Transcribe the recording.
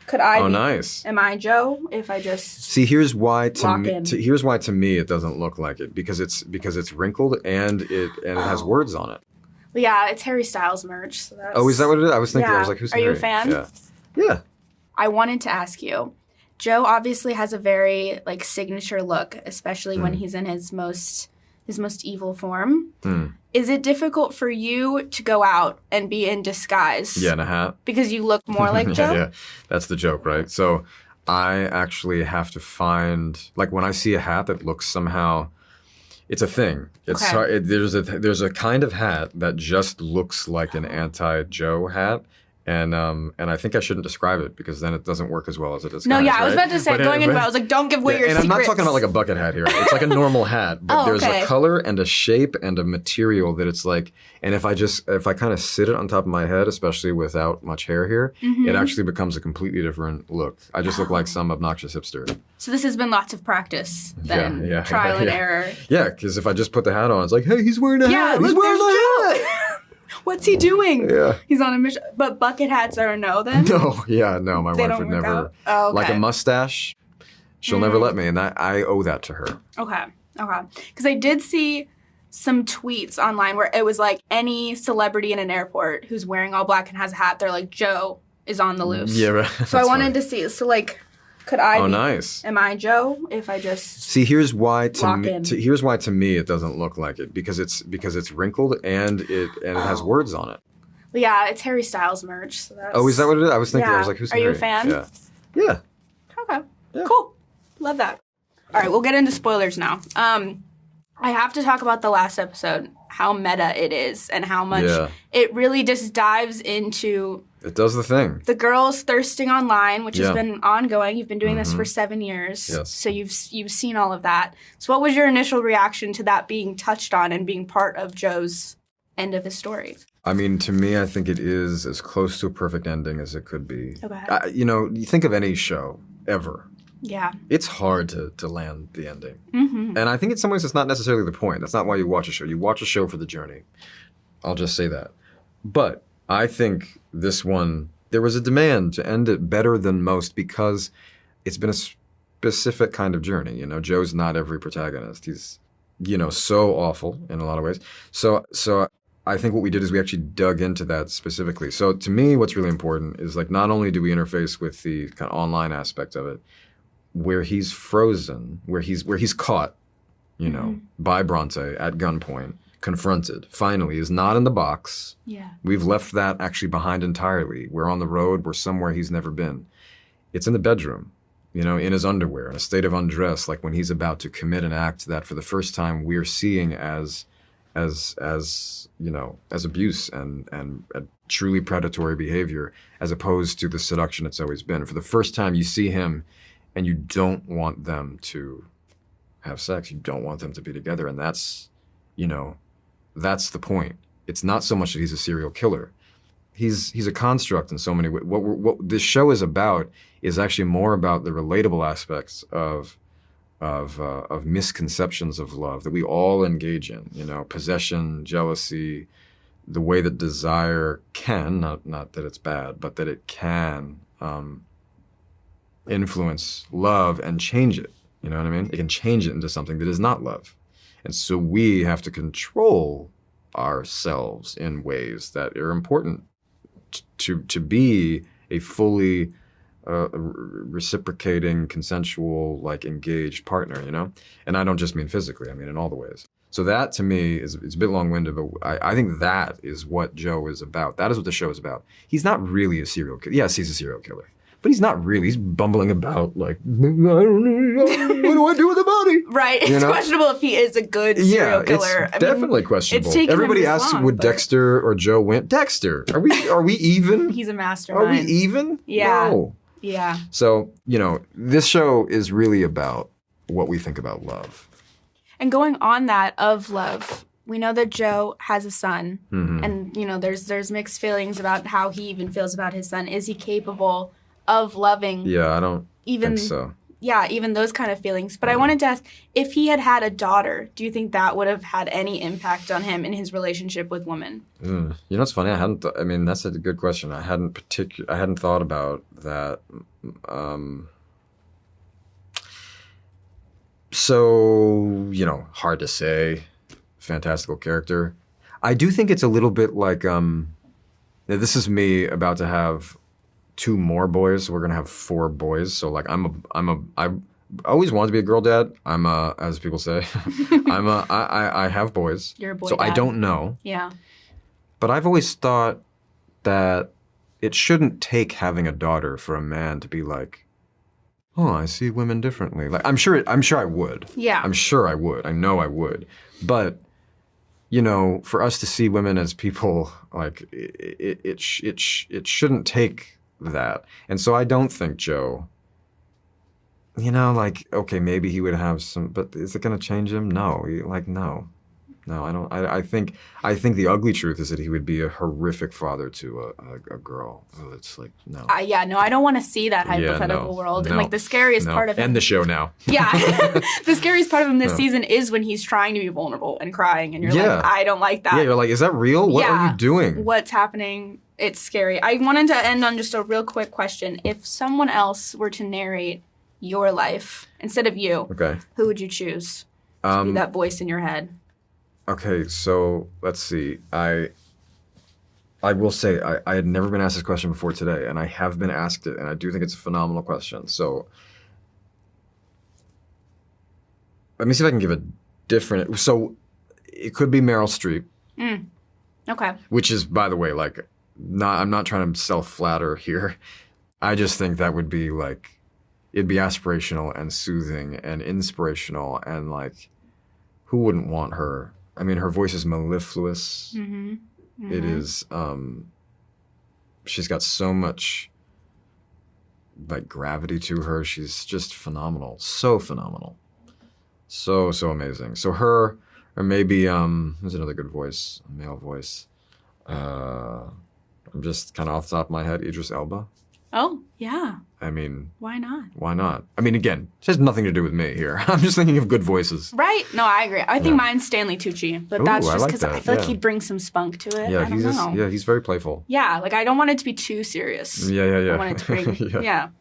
Could I? Oh, be, nice. Am I Joe? If I just see, here's why to lock me. in? Here's why to me it doesn't look like it because it's wrinkled and it has words on it. Well, yeah, it's Harry Styles merch. So that's, Oh, is that what it is? I was thinking. Yeah. I was like, who's Are you a Harry? fan? Yeah. Yeah. I wanted to ask you. Joe obviously has a very like signature look, especially when he's in his most evil form. Is it difficult for you to go out and be in disguise? Yeah, in a hat. Because you look more like Joe? Yeah, that's the joke, right? So I actually have to find, like when I see a hat that looks somehow, it's a thing. It's Okay. hard, there's a kind of hat that just looks like an anti-Joe hat. And I think I shouldn't describe it because then it doesn't work as well as it is. No, yeah, I was right? about to say, But going into it, I was like, don't give away your and secrets. I'm not talking about like a bucket hat here. It's like a normal hat, but there's okay. a color and a shape and a material that it's like, and if I kind of sit it on top of my head, especially without much hair here, it actually becomes a completely different look. I just look like some obnoxious hipster. So this has been lots of practice then, Yeah, trial and error. Yeah, because if I just put the hat on, it's like, hey, he's wearing a hat. He's look, wearing there's a hat. What's he doing? Yeah. He's on a mission. But bucket hats are a no then? No, my They wife don't would work never. out? Oh, okay. Like a mustache, she'll never let me, and I owe that to her. Okay. Because I did see some tweets online where it was like any celebrity in an airport who's wearing all black and has a hat, they're like, Joe is on the loose. Yeah, right. So I wanted to see. So like, could I? Oh, be, nice. Am I Joe? If I just see, here's why to lock me. in? Here's why to me it doesn't look like it because it's wrinkled and it has words on it. Well, yeah, it's Harry Styles merch. So that's, Oh, is that what it is? I was thinking. Yeah. I was like, who's Are you a Harry? fan? Yeah. Yeah. Okay. Yeah. Cool. Love that. All right, we'll get into spoilers now. I have to talk about the last episode, how meta it is and how much it really just dives into It does the thing. the girls thirsting online, which has been ongoing. You've been doing this for 7 years. Yes. So you've seen all of that. So what was your initial reaction to that being touched on and being part of Joe's end of his story? I mean, to me, I think it is as close to a perfect ending as it could be. Okay. You think of any show ever. Yeah. It's hard to land the ending. And I think in some ways it's not necessarily the point. That's not why you watch a show. You watch a show for the journey. I'll just say that. But I think this one, there was a demand to end it better than most because it's been a specific kind of journey. Joe's not every protagonist. He's, so awful in a lot of ways. So I think what we did is we actually dug into that specifically. So to me, what's really important is like not only do we interface with the kind of online aspect of it, where he's frozen, where he's caught, by Bronte at gunpoint, confronted, finally, is not in the box. Yeah. We've left that actually behind entirely. We're on the road. We're somewhere he's never been. It's in the bedroom, in his underwear, in a state of undress, like when he's about to commit an act that for the first time we're seeing as abuse and truly predatory behavior, as opposed to the seduction it's always been. For the first time, you see him, and you don't want them to have sex. You don't want them to be together, and that's the point. It's not so much that he's a serial killer. He's a construct in so many ways. What this show is about is actually more about the relatable aspects of misconceptions of love that we all engage in, possession, jealousy, the way that desire can, not that it's bad, but that it can influence love and change it. You know what I mean? It can change it into something that is not love. And so we have to control ourselves in ways that are important to be a fully reciprocating, consensual, engaged partner, And I don't just mean physically, I mean in all the ways. So that, to me, it's a bit long-winded, but I think that is what Joe is about. That is what the show is about. He's not really a serial killer. Yes, he's a serial killer. But he's not really. He's bumbling about I don't know, what do I do with the body? Right. It's questionable if he is a good serial killer. It's definitely questionable. It's taken Everybody him this asks, long, would but Dexter or Joe win? Dexter, are we even? he's a Are mastermind. we even? Yeah. No. Yeah. So, this show is really about what we think about love. And going on that of love, we know that Joe has a son. And, there's mixed feelings about how he even feels about his son. Is he capable of loving Yeah, I don't even think so. even those kind of feelings. But I wanted to ask, if he had had a daughter, do you think that would have had any impact on him in his relationship with women? You know, it's funny. I mean, that's a good question. I hadn't thought about that. So, you know, hard to say. Fantastical character. I do think it's a little bit like, this is me about to have 2 more boys. So we're going to have 4 boys. So like I always wanted to be a girl dad. As people say, I have boys. You're a boy so dad. I don't know. Yeah. But I've always thought that it shouldn't take having a daughter for a man to be like, oh, I see women differently. Like I'm sure I would. Yeah. I'm sure I would. I know I would. But you know, for us to see women as people, like it shouldn't take that. And so I don't think Joe, you know, like, okay, maybe he would have some, but is it going to change him? No. No, I don't. I think the ugly truth is that he would be a horrific father to a girl. Oh, it's like, no. I don't want to see that hypothetical world. No, and like the scariest part of him. End the show now. Yeah. The scariest part of him this season is when he's trying to be vulnerable and crying and you're like, I don't like that. Yeah, you're like, is that real? What are you doing? What's happening? It's scary. I wanted to end on just a real quick question. If someone else were to narrate your life instead of you, who would you choose to be that voice in your head? Okay, so let's see. I will say I had never been asked this question before today, and I have been asked it, and I do think it's a phenomenal question. So let me see if I can give a different. So it could be Meryl Streep. Okay. Which is, by the way, like, I'm not trying to self-flatter here. I just think that would be like, it'd be aspirational and soothing and inspirational, and like, who wouldn't want her? I mean, her voice is mellifluous. It is, she's got so much, like, gravity to her. She's just phenomenal. So phenomenal. So amazing. So her, or maybe, there's another good voice, a male voice. I'm just kind of off the top of my head, Idris Elba. Oh, yeah. I mean... Why not? Why not? I mean, again, it has nothing to do with me here. I'm just thinking of good voices. Right. No, I agree. I think mine's Stanley Tucci, but that's just because I feel like he'd bring some spunk to it. Yeah, I don't know. He's very playful. Yeah, like I don't want it to be too serious. Yeah. I want it to bring, yeah.